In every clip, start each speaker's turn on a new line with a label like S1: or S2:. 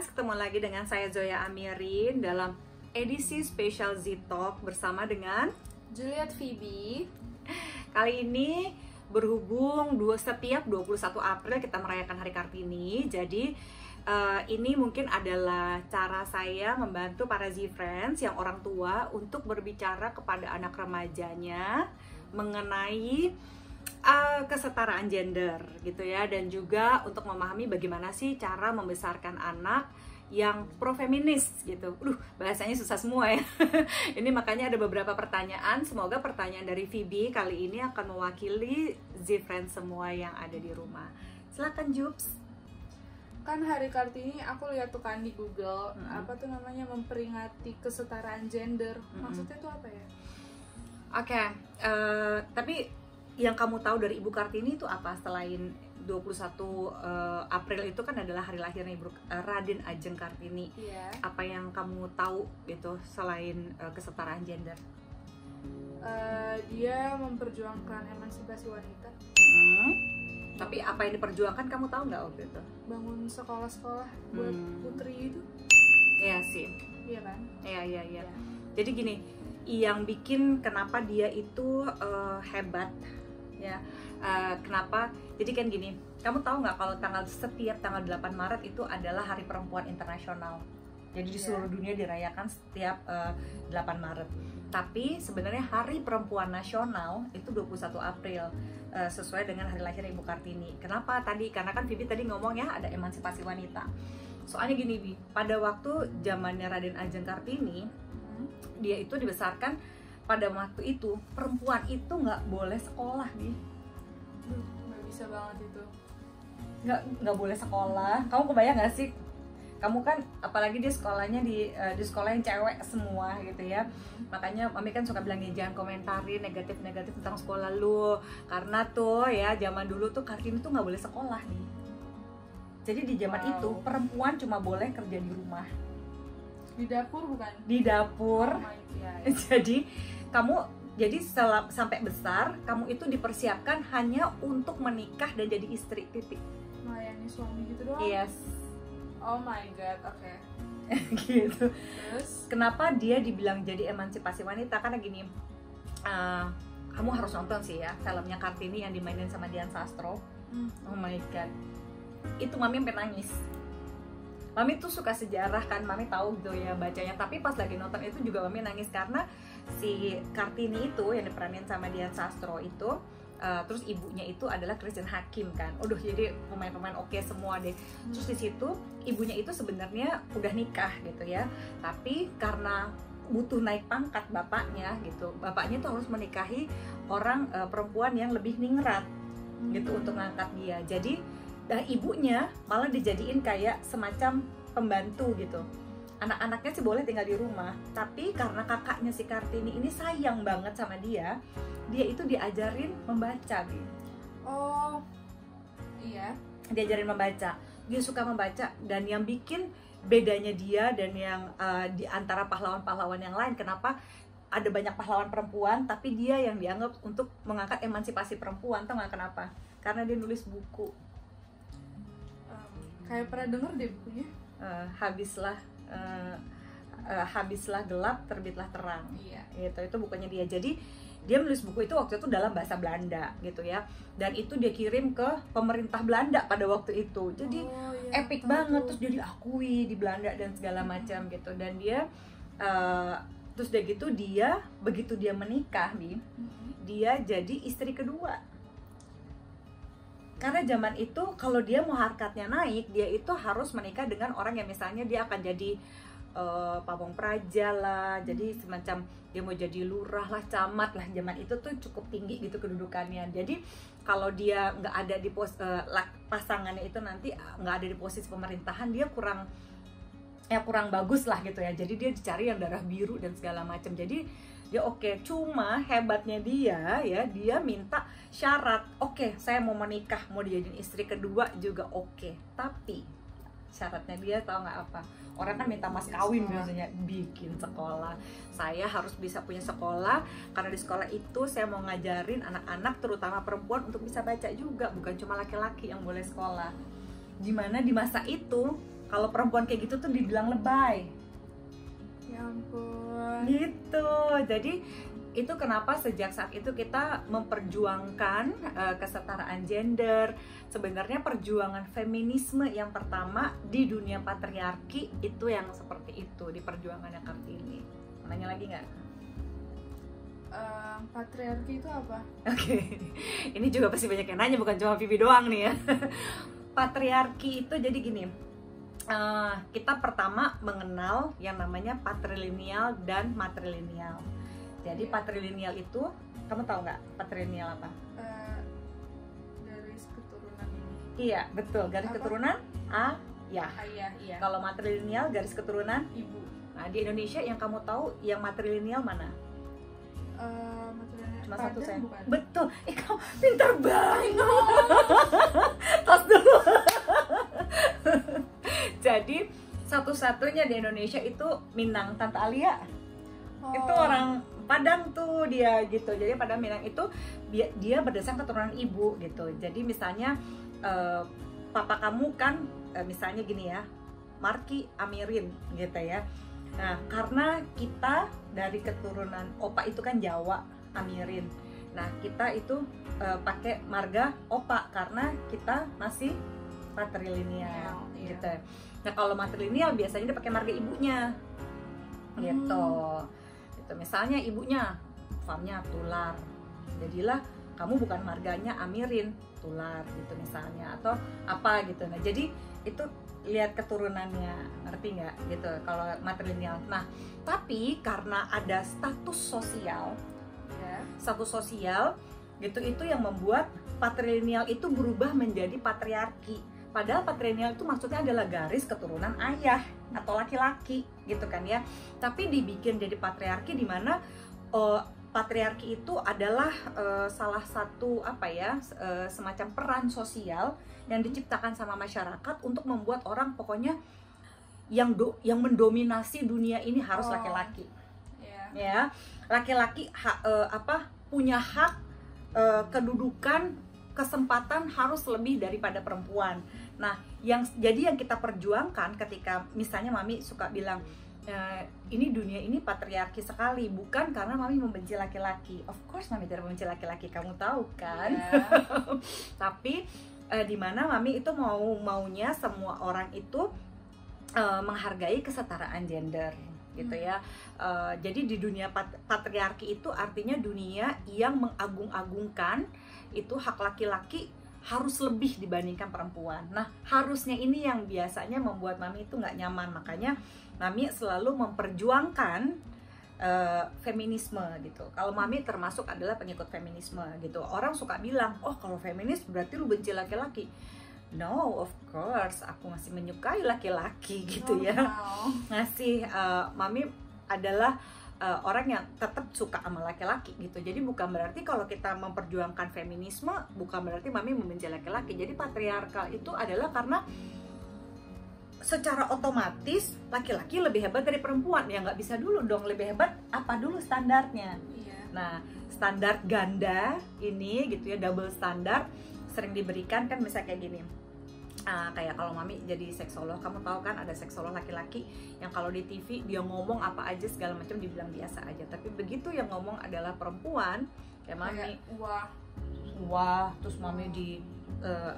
S1: Friends, ketemu lagi dengan saya Zoya Amirin dalam edisi spesial Z-Talk bersama dengan
S2: Juliet Phoebe.
S1: Kali ini berhubung setiap 21 April kita merayakan Hari Kartini. Jadi ini mungkin adalah cara saya membantu para Z-Friends yang orang tua untuk berbicara kepada anak remajanya mengenai kesetaraan gender gitu ya, dan juga untuk memahami bagaimana sih cara membesarkan anak yang pro-feminis gitu. Bahasanya susah semua ya. Ini makanya ada beberapa pertanyaan. Semoga pertanyaan dari Phoebe kali ini akan mewakili Z-Friends semua yang ada di rumah. Silakan Jubs.
S2: Kan Hari Kartini aku lihat tuh kan di Google, apa tuh namanya, memperingati kesetaraan gender. Maksudnya tuh apa ya?
S1: Oke, tapi yang kamu tahu dari Ibu Kartini itu apa selain 21 April itu kan adalah hari lahirnya Ibu Raden Ajeng Kartini.
S2: Iya.
S1: Apa yang kamu tahu gitu selain kesetaraan gender?
S2: Dia memperjuangkan emansipasi wanita.
S1: Tapi apa yang diperjuangkan kamu tahu nggak waktu itu?
S2: Bangun sekolah-sekolah buat putri itu.
S1: Iya sih.
S2: Iya kan?
S1: Iya.
S2: Iya.
S1: Jadi gini, yang bikin kenapa dia itu hebat ya, kenapa? Jadi kan gini, kamu tahu nggak kalau setiap tanggal 8 Maret itu adalah Hari Perempuan Internasional. Jadi di seluruh dunia dirayakan setiap 8 Maret. Tapi sebenarnya Hari Perempuan Nasional itu 21 April, sesuai dengan hari lahir Ibu Kartini. Kenapa tadi? Karena kan Vivi tadi ngomong ya ada emansipasi wanita. Soalnya gini Bi, pada waktu zamannya Raden Ajeng Kartini, dia itu dibesarkan pada waktu itu perempuan itu nggak boleh sekolah nih.
S2: Nggak bisa banget itu.
S1: Nggak boleh sekolah. Kamu kebayang nggak sih? Kamu kan apalagi dia sekolahnya di sekolah yang cewek semua gitu ya. Makanya Mami kan suka bilang nih, jangan komentari negatif-negatif tentang sekolah lu, karena tuh ya zaman dulu tuh Kartini tuh nggak boleh sekolah nih. Jadi di zaman itu perempuan cuma boleh kerja di rumah.
S2: Di dapur bukan?
S1: Di dapur.
S2: Oh my God.
S1: Jadi sampai besar kamu itu dipersiapkan hanya untuk menikah dan jadi istri, titik.
S2: Melayani suami gitu doang?
S1: Yes.
S2: Oh my God, oke.
S1: Gitu.
S2: Terus?
S1: Kenapa dia dibilang jadi emansipasi wanita? Karena gini, kamu harus nonton sih ya filmnya Kartini yang dimainin sama Dian Sastro. Oh my God, itu Mami sampai nangis. Mami tuh suka sejarah kan, Mami tahu gitu ya bacanya. Tapi pas lagi nonton itu juga Mami nangis karena si Kartini itu yang diperanin sama Dian Sastro itu, terus ibunya itu adalah Christine Hakim kan. Jadi pemain-pemain oke semua deh. Terus di situ ibunya itu sebenarnya udah nikah gitu ya. Tapi karena butuh naik pangkat bapaknya gitu, bapaknya tuh harus menikahi orang perempuan yang lebih ningrat gitu untuk ngangkat dia. Jadi ibunya malah dijadiin kayak semacam pembantu gitu. Anak-anaknya sih boleh tinggal di rumah, tapi karena kakaknya si Kartini ini sayang banget sama dia itu diajarin membaca gitu.
S2: Oh iya,
S1: diajarin membaca. Dia suka membaca, dan yang bikin bedanya dia dan yang di antara pahlawan-pahlawan yang lain, kenapa ada banyak pahlawan perempuan tapi dia yang dianggap untuk mengangkat emansipasi perempuan, tau gak kenapa? Karena dia nulis buku.
S2: Kayak pernah denger deh bukunya.
S1: Habislah gelap, terbitlah terang.
S2: Iya.
S1: Itu bukunya dia. Jadi dia menulis buku itu waktu itu dalam bahasa Belanda gitu ya, dan itu dia kirim ke pemerintah Belanda pada waktu itu. Jadi epic banget. Terus dia diakui di Belanda dan segala macam gitu. Dan dia terus udah gitu begitu dia menikah dia jadi istri kedua. Karena zaman itu kalau dia mau harkatnya naik, dia itu harus menikah dengan orang yang misalnya dia akan jadi pamong praja lah, jadi semacam dia mau jadi lurah lah, camat lah. Zaman itu tuh cukup tinggi gitu kedudukannya. Jadi kalau dia nggak ada di pasangannya itu nanti nggak ada di posisi pemerintahan, dia kurang bagus lah gitu ya. Jadi dia dicari yang darah biru dan segala macam. Jadi dia oke. Cuma hebatnya dia minta syarat, oke, saya mau menikah, mau dijadiin istri kedua juga oke. Tapi syaratnya dia tahu nggak apa? Orang kan minta mas kawin biasanya, bikin sekolah. Saya harus bisa punya sekolah, karena di sekolah itu saya mau ngajarin anak-anak terutama perempuan untuk bisa baca juga, bukan cuma laki-laki yang boleh sekolah. Dimana di masa itu kalau perempuan kayak gitu tuh dibilang lebay.
S2: Ya ampun.
S1: Gitu. Jadi itu kenapa sejak saat itu kita memperjuangkan kesetaraan gender. Sebenarnya perjuangan feminisme yang pertama di dunia patriarki itu yang seperti itu, di perjuangannya Kartini. Nanya lagi nggak?
S2: Patriarki itu apa?
S1: Oke. Ini juga pasti banyak yang nanya, bukan cuma Vivi doang nih ya. Patriarki itu jadi gini, kita pertama mengenal yang namanya patrilineal dan matrilineal. Jadi patrilineal itu, kamu tahu nggak patrilineal apa?
S2: Garis keturunan ini.
S1: Iya, betul. Garis
S2: Apa?
S1: keturunan ayah.
S2: Ayah, iya.
S1: Kalau matrilineal garis keturunan
S2: Ibu.
S1: Nah, di Indonesia yang kamu tahu yang matrilineal mana?
S2: Matrilineal.
S1: Cuma satu saya.
S2: Bukan?
S1: Betul. Kamu pintar banget. Tos dulu. Jadi satu-satunya di Indonesia itu Minang, Tante Alia. Itu orang Padang tuh dia gitu. Jadi Padang Minang itu dia berdasarkan keturunan ibu gitu. Jadi misalnya papa kamu kan misalnya gini ya, Marki Amirin gitu ya. Nah, karena kita dari keturunan opa itu kan Jawa, Amirin. Nah, kita itu pakai marga opa karena kita masih patrilineal gitu. Nah, kalau matrilineal biasanya dia pakai marga ibunya. Gitu. Gitu. Misalnya ibunya famnya Tular. Jadilah kamu bukan marganya Amirin, Tular gitu misalnya, atau apa gitu. Nah, jadi itu lihat keturunannya, ngerti nggak gitu kalau matrilineal. Nah, tapi karena ada status sosial gitu, itu yang membuat patrilineal itu berubah menjadi patriarki. Padahal patrilineal itu maksudnya adalah garis keturunan ayah atau laki-laki gitu kan ya. Tapi dibikin jadi patriarki di mana patriarki itu adalah salah satu semacam peran sosial yang diciptakan sama masyarakat untuk membuat orang pokoknya yang mendominasi dunia ini harus laki-laki. Ya, laki-laki punya hak, kedudukan, kesempatan harus lebih daripada perempuan. Nah, yang kita perjuangkan ketika misalnya Mami suka bilang ini dunia ini patriarki sekali, bukan karena Mami membenci laki-laki. Of course Mami tidak membenci laki-laki, kamu tahu kan? Tapi dimana Mami itu maunya semua orang itu menghargai kesetaraan gender gitu ya. Jadi di dunia patriarki itu artinya dunia yang mengagung-agungkan itu hak laki-laki harus lebih dibandingkan perempuan. Nah, harusnya ini yang biasanya membuat Mami itu nggak nyaman. Makanya Mami selalu memperjuangkan feminisme gitu. Kalau Mami termasuk adalah pengikut feminisme gitu. Orang suka bilang, oh kalau feminis berarti lu benci laki-laki. No, of course, aku masih menyukai laki-laki gitu ya. Mami adalah orang yang tetap suka sama laki-laki gitu. Jadi bukan berarti kalau kita memperjuangkan feminisme, bukan berarti Mami membenci laki-laki. Jadi patriarkal itu adalah karena secara otomatis laki-laki lebih hebat dari perempuan. Ya nggak bisa dulu dong, lebih hebat apa dulu standarnya. Nah, standar ganda ini gitu ya, double standar sering diberikan kan, misalnya kayak gini. Kayak kalau Mami jadi seksolog, kamu tahu kan ada seksolog laki-laki yang kalau di TV dia ngomong apa aja segala macam dibilang biasa aja, tapi begitu yang ngomong adalah perempuan kayak Mami, wah terus Mami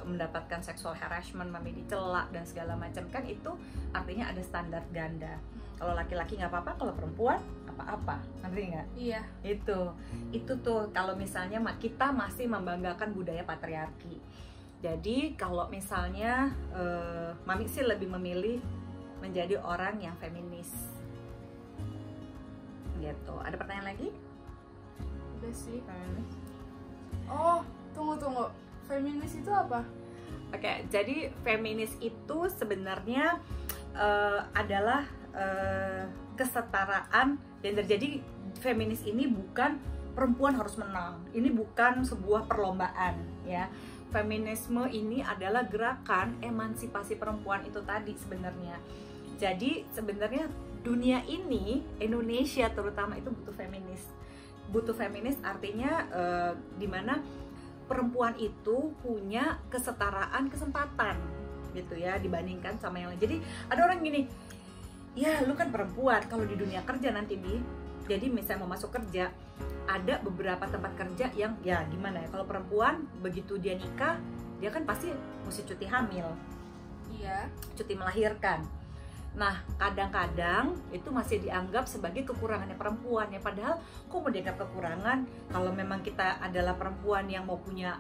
S1: mendapatkan sexual harassment, Mami dicela dan segala macam, kan itu artinya ada standar ganda. Kalau laki-laki nggak apa-apa, kalau perempuan apa-apa, ngerti nggak?
S2: Iya.
S1: Itu tuh kalau misalnya kita masih membanggakan budaya patriarki. Jadi kalau misalnya Mami sih lebih memilih menjadi orang yang feminis gitu. Ada pertanyaan lagi?
S2: Udah sih. Oh, tunggu. Feminis itu apa?
S1: Oke, jadi feminis itu sebenarnya adalah kesetaraan gender. Jadi feminis ini bukan perempuan harus menang. Ini bukan sebuah perlombaan ya. Feminisme ini adalah gerakan emansipasi perempuan itu tadi sebenarnya. Jadi sebenarnya dunia ini, Indonesia terutama itu butuh feminis. Butuh feminis artinya dimana perempuan itu punya kesetaraan kesempatan gitu ya, dibandingkan sama yang lain. Jadi ada orang gini, ya lu kan perempuan, kalau di dunia kerja nanti Bi, jadi misalnya mau masuk kerja, ada beberapa tempat kerja yang ya gimana ya, kalau perempuan begitu dia nikah, dia kan pasti mesti cuti hamil,
S2: Iya.
S1: cuti melahirkan. Nah, kadang-kadang itu masih dianggap sebagai kekurangannya perempuan ya, padahal kok mau dianggap kekurangan kalau memang kita adalah perempuan yang mau punya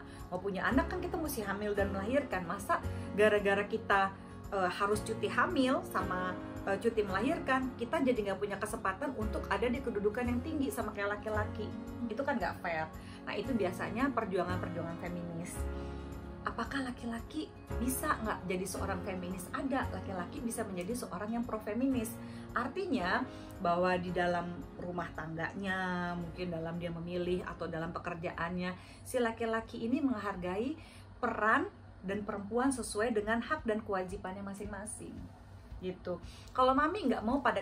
S1: anak, kan kita mesti hamil dan melahirkan. Masa gara-gara kita harus cuti hamil sama cuti melahirkan, kita jadi nggak punya kesempatan untuk ada di kedudukan yang tinggi sama kayak laki-laki? Itu kan nggak fair. Nah, itu biasanya perjuangan-perjuangan feminis. Apakah laki-laki bisa nggak jadi seorang feminis? Ada, laki-laki bisa menjadi seorang yang pro-feminis. Artinya bahwa di dalam rumah tangganya, mungkin dalam dia memilih atau dalam pekerjaannya, si laki-laki ini menghargai peran dan perempuan sesuai dengan hak dan kewajibannya masing-masing. Gitu. Kalau Mami nggak mau pada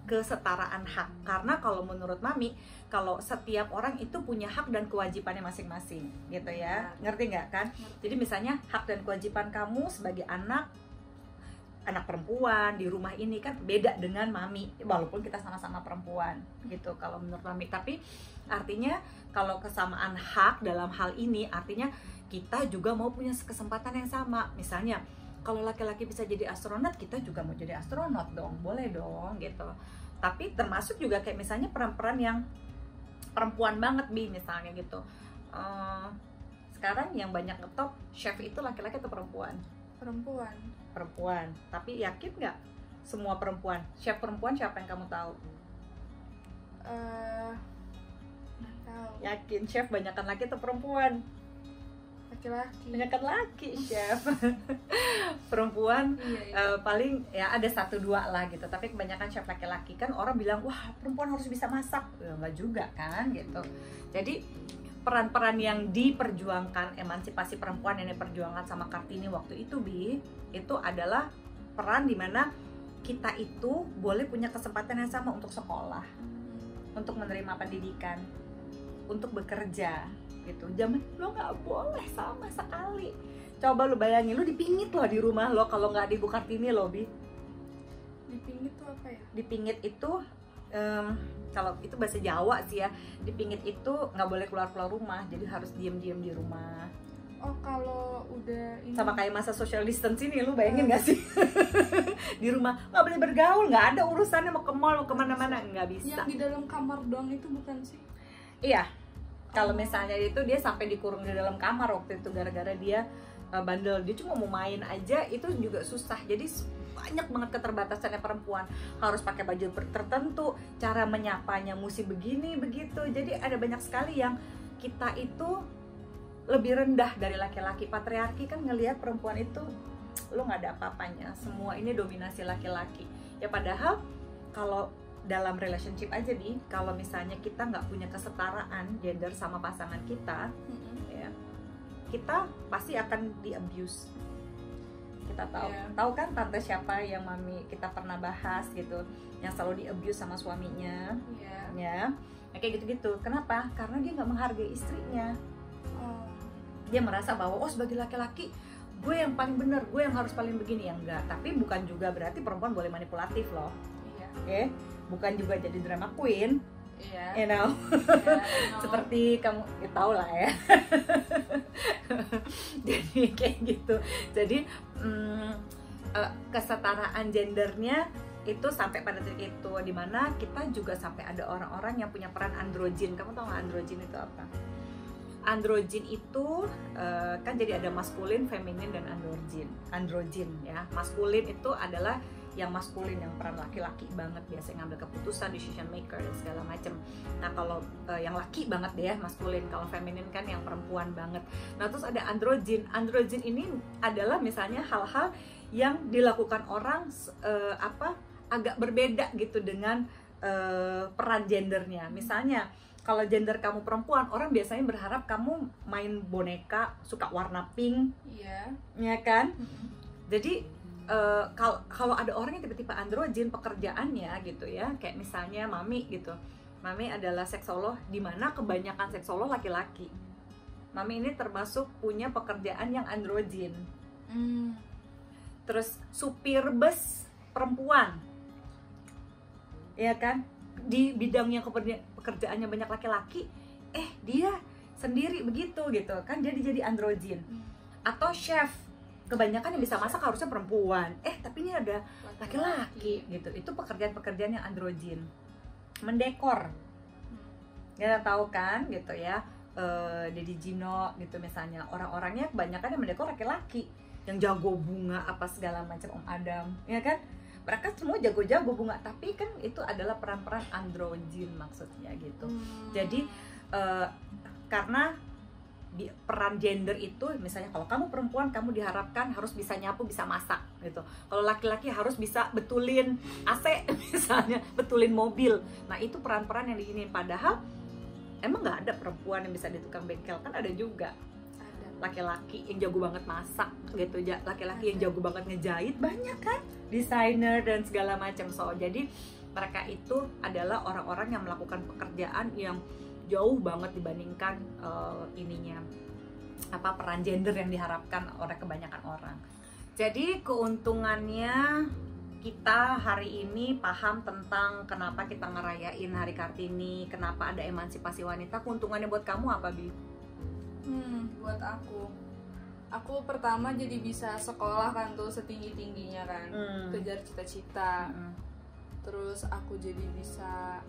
S1: kesetaraan hak, karena kalau menurut Mami, kalau setiap orang itu punya hak dan kewajibannya masing-masing, gitu ya, ngerti nggak kan? Jadi misalnya hak dan kewajiban kamu sebagai anak perempuan di rumah ini kan beda dengan Mami, walaupun kita sama-sama perempuan, gitu. Kalau menurut Mami, tapi artinya kalau kesamaan hak dalam hal ini, artinya kita juga mau punya kesempatan yang sama. Misalnya kalau laki-laki bisa jadi astronot, kita juga mau jadi astronot dong, boleh dong gitu. Tapi termasuk juga kayak misalnya peran-peran yang perempuan banget Bi, misalnya gitu. Sekarang yang banyak ngetop chef itu laki-laki atau perempuan? Perempuan. Tapi yakin nggak semua perempuan? Chef perempuan siapa yang kamu tahu?
S2: Nggak tahu.
S1: Yakin chef banyakan laki atau perempuan?
S2: Laki-laki.
S1: Banyakan laki chef. Perempuan paling ya ada 1-2 lah gitu, tapi kebanyakan chef laki-laki. Kan orang bilang wah perempuan harus bisa masak, ya, enggak juga kan gitu. Jadi peran-peran yang diperjuangkan, emansipasi perempuan yang diperjuangkan sama Kartini waktu itu Bi, itu adalah peran dimana kita itu boleh punya kesempatan yang sama untuk sekolah, untuk menerima pendidikan, untuk bekerja gitu. Zaman lo nggak boleh sama sekali. Coba lo bayangin, lo dipingit lo di rumah lo kalau nggak di Bu Kartini lo Bi.
S2: Dipingit tuh apa ya?
S1: Dipingit itu kalau itu bahasa Jawa sih ya, dipingit itu nggak boleh keluar rumah, jadi harus diem di rumah.
S2: Oh, kalau udah ini
S1: sama kayak masa social distance ini, lu bayangin nggak sih? Di rumah nggak boleh bergaul, nggak ada urusannya mau ke mall, mau kemana-mana, nggak bisa.
S2: Yang di dalam kamar doang itu bukan sih?
S1: Iya, kalau misalnya itu dia sampai dikurung di dalam kamar waktu itu gara-gara dia bandel, dia cuma mau main aja itu juga susah. Jadi banyak banget keterbatasannya perempuan, harus pakai baju tertentu, cara menyapanya mesti begini begitu. Jadi ada banyak sekali yang kita itu lebih rendah dari laki-laki. Patriarki kan ngelihat perempuan itu lo nggak ada apa-apanya, semua ini dominasi laki-laki. Ya padahal kalau dalam relationship aja nih, kalau misalnya kita nggak punya kesetaraan gender sama pasangan kita, ya kita pasti akan di-abuse. Kita tahu kan tante siapa yang Mami kita pernah bahas gitu, yang selalu di-abuse sama suaminya, ya kayak gitu-gitu. Kenapa? Karena dia nggak menghargai istrinya. Dia merasa bahwa oh sebagai laki-laki gue yang paling benar, gue yang harus paling begini. Ya enggak, tapi bukan juga berarti perempuan boleh manipulatif loh. Oke? Bukan juga jadi drama queen. You know? Seperti kamu tahu lah ya. Jadi kayak gitu. Jadi kesetaraan gendernya itu sampai pada titik itu, dimana kita juga sampai ada orang-orang yang punya peran androgen. Kamu tahu nggak androgen itu apa? Androgen itu kan jadi ada maskulin, feminin, dan androgen ya. Maskulin itu adalah yang maskulin, yang peran laki-laki banget, biasanya ngambil keputusan, decision maker dan segala macem. Nah kalau yang laki banget deh ya maskulin, kalau feminin kan yang perempuan banget. Nah terus ada androgen. Androgen ini adalah misalnya hal-hal yang dilakukan orang agak berbeda gitu dengan peran gendernya. Misalnya kalau gender kamu perempuan, orang biasanya berharap kamu main boneka, suka warna pink, ya kan? Jadi kalau ada orang yang tiba-tiba androgen pekerjaannya gitu ya, kayak misalnya Mami gitu. Mami adalah seksolog, di mana kebanyakan seksolog laki-laki. Mami ini termasuk punya pekerjaan yang androgen. terus supir bus perempuan, ya kan, di bidang yang pekerjaannya banyak laki-laki, dia sendiri begitu gitu kan, jadi androgyn. Atau chef, kebanyakan yang bisa masak harusnya perempuan, tapi ini ada laki-laki gitu. Itu pekerjaan-pekerjaan yang androgyn. Mendekor, kita tahu kan gitu ya, Deddy Gino gitu misalnya, orang-orangnya kebanyakan yang mendekor laki-laki, yang jago bunga apa segala macam, Om Adam, ya kan, mereka semua jago-jago bunga, tapi kan itu adalah peran-peran androgyn maksudnya gitu. Jadi karena peran gender itu, misalnya kalau kamu perempuan, kamu diharapkan harus bisa nyapu, bisa masak gitu. Kalau laki-laki harus bisa betulin AC misalnya, betulin mobil. Nah itu peran-peran yang diinin. Padahal emang nggak ada perempuan yang bisa di tukang bengkel, kan ada juga laki-laki yang jago banget masak gitu, laki-laki yang jago banget ngejahit, banyak kan, desainer dan segala macam. So jadi mereka itu adalah orang-orang yang melakukan pekerjaan yang jauh banget dibandingkan peran gender yang diharapkan oleh kebanyakan orang. Jadi keuntungannya, kita hari ini paham tentang kenapa kita ngerayain Hari Kartini, kenapa ada emansipasi wanita. Keuntungannya buat kamu apa, Bi?
S2: Buat aku pertama jadi bisa sekolah kan tuh setinggi-tingginya kan, kejar cita-cita. Terus aku jadi bisa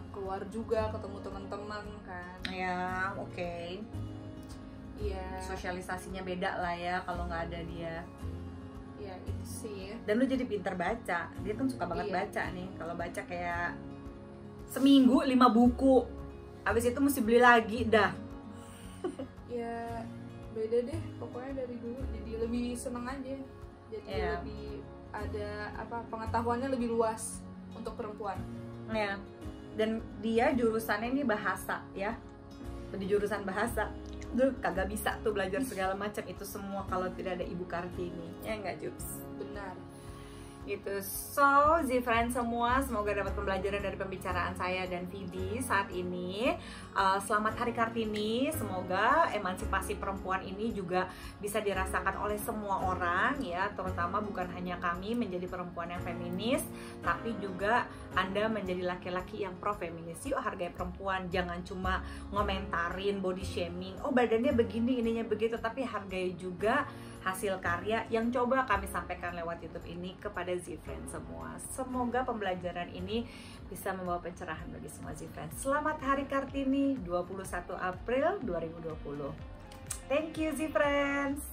S2: keluar juga, ketemu teman-teman kan.
S1: Ya, oke.
S2: Iya.
S1: Sosialisasinya beda lah ya kalau nggak ada dia.
S2: Iya, itu sih.
S1: Dan lu jadi pintar baca. Dia kan suka banget baca nih. Kalau baca kayak seminggu 5 buku. Habis itu mesti beli lagi dah.
S2: Ya, beda deh pokoknya dari dulu. Jadi lebih seneng aja. Jadi lebih ada pengetahuannya lebih luas untuk perempuan.
S1: Ya. Dan dia jurusannya ini bahasa ya. Di jurusan bahasa. Duh, kagak bisa tuh belajar segala macam itu semua kalau tidak ada Ibu Kartini. Ya enggak, Jubs?
S2: Benar.
S1: Gitu. So, Z-Friends semua, semoga dapat pembelajaran dari pembicaraan saya dan Vidi saat ini. Selamat Hari Kartini. Semoga emansipasi perempuan ini juga bisa dirasakan oleh semua orang ya, terutama bukan hanya kami menjadi perempuan yang feminis, tapi juga Anda menjadi laki-laki yang pro feminis. Yuk hargai perempuan, jangan cuma ngomentarin, body shaming, oh badannya begini, ininya begitu, tapi hargai juga hasil karya yang coba kami sampaikan lewat YouTube ini kepada Z-Friends semua. Semoga pembelajaran ini bisa membawa pencerahan bagi semua Z-Friends. Selamat Hari Kartini 21 April 2020. Thank you Z-Friends.